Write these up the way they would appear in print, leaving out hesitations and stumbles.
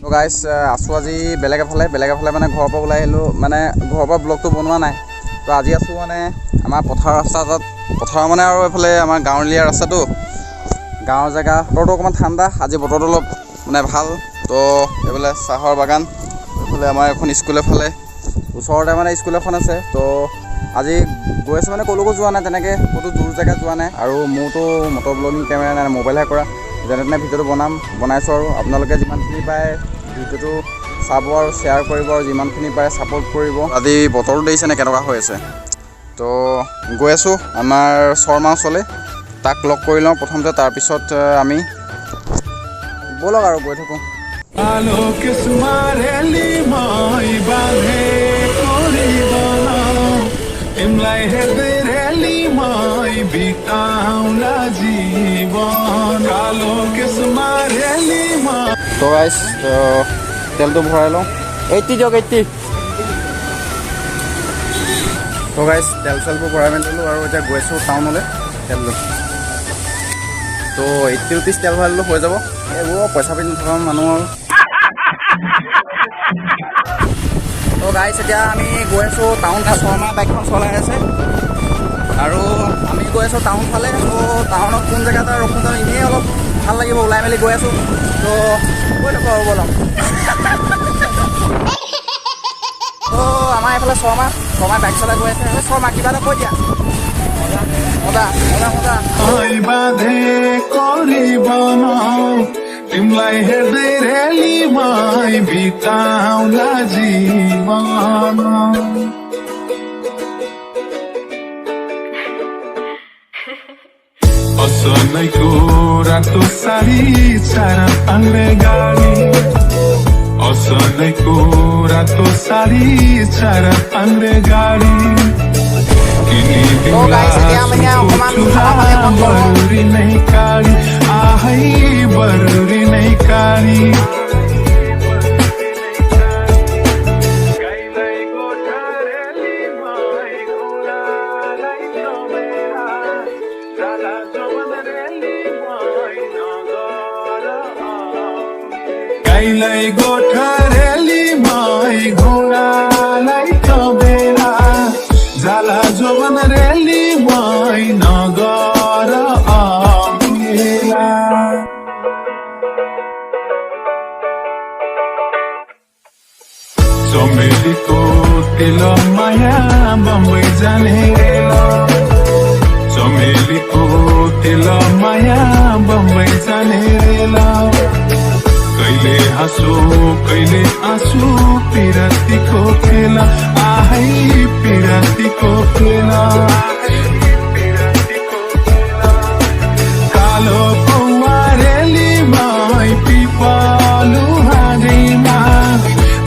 তো গাইছ আছোঁ আজি বেলেগ এফালে মানে ঘৰৰ পৰা ওলাই আহিলোঁ, মানে ঘৰৰ পৰা ব্লগটো বনোৱা নাই। তো আজি আছোঁ মানে আমাৰ পথাৰৰ ৰাস্তা এটাত, পথাৰ মানে আৰু এইফালে আমাৰ গাঁৱলীয়া ৰাস্তাটো, গাঁৱৰ জেগা। বতৰটো অকণমান ঠাণ্ডা, আজি বতৰটো অলপ মানে ভাল। তো এইফালে চাহৰ বাগান, এইফালে আমাৰ এখন স্কুল, এফালে ওচৰতে মানে স্কুল এখন আছে। তো আজি গৈ আছোঁ মানে ক'লৈকো যোৱা নাই, তেনেকৈ ক'তো দূৰ জেগাত যোৱা নাই। আৰু মোৰতো মটৰ ব্লগিং কেমেৰা নাই, মোবাইলহে কৰা। যেনে তেনে ভিডিঅ'টো বনাইছোঁ আৰু আপোনালোকে যিমানখিনি পাৰে ভিডিঅ'টো চাব আৰু শ্বেয়াৰ কৰিব, আৰু যিমানখিনি পাৰে ছাপোৰ্ট কৰিব। আজি বতৰটো দেখিছেনে কেনেকুৱা হৈ আছে। তো গৈ আছোঁ আমাৰ শৰ্মা ওচৰলৈ, তাক লগ কৰি লওঁ প্ৰথমতে, তাৰপিছত আমি ব'লক আৰু গৈ থাকোঁ। তো গাইছ তেলটো ভৰাই লওঁ, 80 দিয়ক 80। তো গাইছ তেল চেলবোৰ ভৰাই মেলি দিলোঁ আৰু এতিয়া গৈ আছোঁ টাউনলৈ তেল লৈ। তো 80 ৰুপিজ তেল ভৰাই দিলোঁ হৈ যাব, এইবোৰ পইচা পাতি নথকা মানুহ আৰু। তো গাইছ এতিয়া আমি গৈ আছোঁ টাউন, শৰ্মা বাইকখন চলাই আছে আৰু আমি গৈ আছোঁ টাউন ফালে। তো টাউনত কোন জেগাত ৰখোঁ যাওঁ, এনেই অলপ ভাল লাগিব ওলাই মেলি গৈ আছোঁ। তো গৈ থাকোঁ আৰু ব'লক। তো আমাৰ এইফালে শৰ্মা বাইক চলাই গৈ আছে। শৰ্মা কিবা এটা কৈ দিয়া। মজা। तिमलाई हेर्दै रेलीमै बिताउला जीवन असलैको रातो साडी चार पाङ्रे गाडी असलैको रातो साडी चार पाङ्रे गाडी बरुरी नै काडी आहै बरुरी नै काडी गाईलाई गोठा रेलीमै घोडालाई तबेला जाला जोवन रेलीमै नगर अमेला चमेलीको तेल माया बम्बई जाने चमेलीको तेल माया बम्बई जाने कहिले हाँसो कहिले आँसु पिरतीको खेला आहै पिरतीको खेला कालो कौवा रेलीमै पिपलु हाँगैमा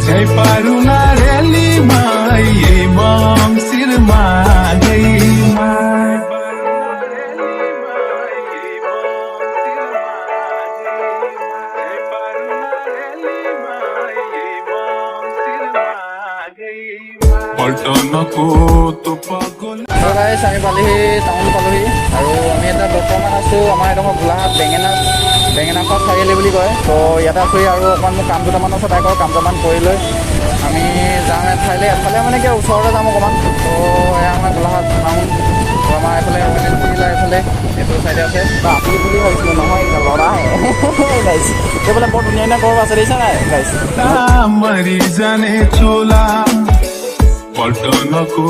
झै पारुना रेलीमै यही मङ्सिरमा गैमा পল্টनको তো গাইছ আমি পালোহি, টাউন পালোহি। আৰু আমি এটা বৰ্তমান আছোঁ আমাৰ এইডোখৰ গোলাঘাট বেঙেনাখোৱা চাৰিআলি বুলি কয়। তো ইয়াতে আছোঁ আৰু অকণমান মোৰ কাম দুটামান আছে, তাইকৰ কাম দুটামান কৰি লৈ আমি যাম এঠাইলৈ। এফালে মানে কি ওচৰতে যাম অকণমান। তো এয়া আমাৰ গোলাঘাট টাউন। তো আমাৰ এইফালে এইফালে এইটো চাইডে আছে। আপুনি বুলি ভাবিছিলোঁ, নহয় ল'ৰাহে গাইছ। এইফালে বৰ ধুনীয়া ধুনীয়া ঘৰ আছে, দেখিছা নাই গাইছ। মৰি জানে চোলা पल्टनको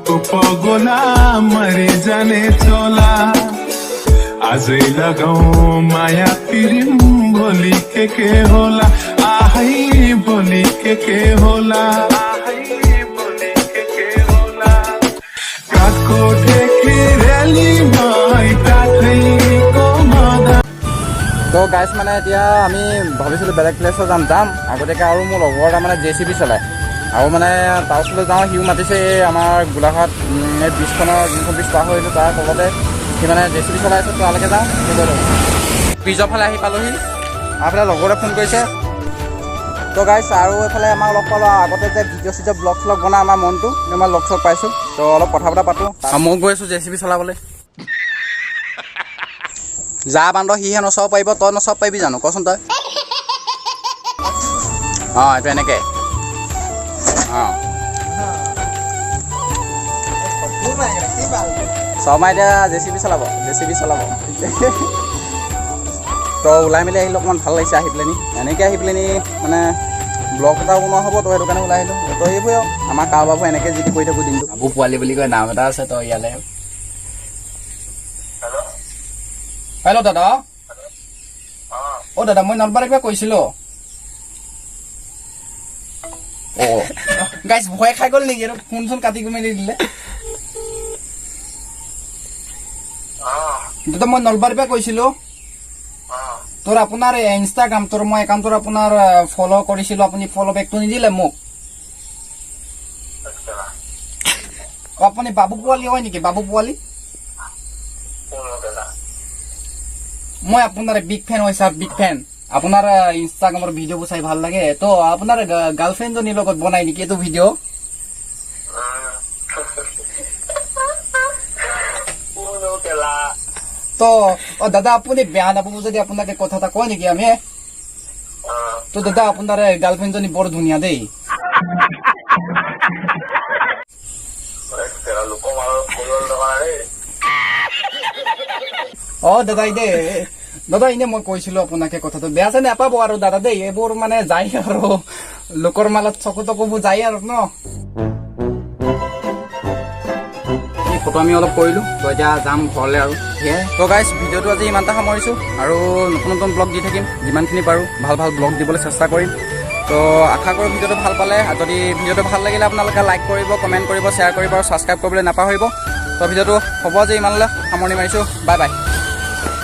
तो पगोला मरि जाने चोला आजै लगाऊ माया पिरिम भोलि के होला आहै भोलि के होला काठको ढेकी रेलीमै काठैको मदा। তো গাইছ মানে এতিয়া আমি ভাবিছিলোঁ বেলেগ প্লেছত যাম আগতীয়াকৈ, আৰু মোৰ লগৰ এটা মানে JCB চলায় আৰু মানে তাৰ ওচৰলৈ যাওঁ। সিও মাতিছে আমাৰ গোলাঘাট এই ব্ৰিজখনৰ যোনখন ব্ৰিজ পাৰ হৈছিলোঁ তাৰ তলতে সি মানে JCB চলাই আছে। তালৈকে যাওঁ, ব্ৰিজৰ ফালে আহি পালোহি। এইফালে লগৰে ফোন কৰিছে। তো গাইছ আৰু এইফালে আমাক লগ পালোঁ। আগতে যে ভিডিঅ' চিডিঅ' ব্লগ চলগ বনাই আমাৰ মনটো, আমাৰ লগ চগ পাইছোঁ। তো অলপ কথা বতৰা পাতোঁ। মই গৈ আছোঁ JCB চলাবলৈ। যা বান্দৰ সিহে নচাব পাৰিব, তই নচাব পাৰিবি জানো কচোন তই? অঁ এইটো এনেকৈ অঁ শৰ্মা এতিয়া JCB চলাব তো ওলাই মেলি আহিলোঁ অকণমান ভাল লাগিছে আহি পেলাইনি এনেকৈ আহি পেলাইনি মানে ব্লগ এটাও বনোৱা হ'ব তো সেইটো কাৰণে ওলাই আহিলোঁ তো এইবোৰে আৰু আমাৰ কাৰোবাৰবোৰ এনেকৈ যি টি কৰি থাকোঁ দিনটো বাবু পোৱালি বুলি কয় নাম এটা আছে তো ইয়ালৈ হেল্ল' দাদা অ' দাদা মই নলবাৰীৰ পৰা কৈছিলোঁ অঁ গাইছ ভয় খাই গ'ল নেকি আৰু ফোন চোন কাটি মেলি দিলে দাদা মই নলবাৰীৰ পৰা কৈছিলোঁ তোৰ আপোনাৰ ইনষ্টাগ্ৰাম তোৰ মই একাউণ্টৰ আপোনাৰ ফ'ল' কৰিছিলোঁ আপুনি ফ'ল' বেকটো নিদিলে মোক আপুনি বাবু পোৱালি হয় নেকি বাবু পোৱালি মই আপোনাৰ বিগ ফেন হয় ছাৰ বিগ ফেন আপোনাৰ ইনষ্টাগ্ৰামৰ ভিডিঅ'বোৰ চাই ভাল লাগে তো আপোনাৰ গাৰ্লফ্ৰেণ্ডজনীৰ লগত বনাই নেকি এইটো ভিডিঅ' তো দাদা আপুনি বেয়া নাপাব যদি আপোনাকে কথা এটা কয় নেকি আমি তো দাদা আপোনাৰ গাৰ্লফ্ৰেণ্ডজনী বৰ ধুনীয়া দেই দাদা দাদা এনে মই কৈছিলো আপোনাকে কথাটো বেয়া চেয়া নাপাব আৰু দাদা দেই এইবোৰ মানে যায় আৰু লোকৰ মালত চকু তকুবোৰ যায় আৰু ন ফটো আমি অলপ কৰিলোঁ তো এতিয়া যাম ঘৰলৈ আৰু সেয়াই তো গাইছ ভিডিঅ'টো আজি ইমানটা সামৰিছোঁ আৰু নতুন নতুন ব্লগ দি থাকিম যিমানখিনি পাৰোঁ ভাল ভাল ব্লগ দিবলৈ চেষ্টা কৰিম তো আশা কৰোঁ ভিডিঅ'টো ভাল পালে যদি ভিডিঅ'টো ভাল লাগিলে আপোনালোকে লাইক কৰিব কমেণ্ট কৰিব শ্বেয়াৰ কৰিব আৰু ছাবস্ক্ৰাইব কৰিবলৈ নাপাহৰিব তো ভিডিঅ'টো হ'ব আজি ইমানলৈ সামৰণি মাৰিছোঁ বাই বাই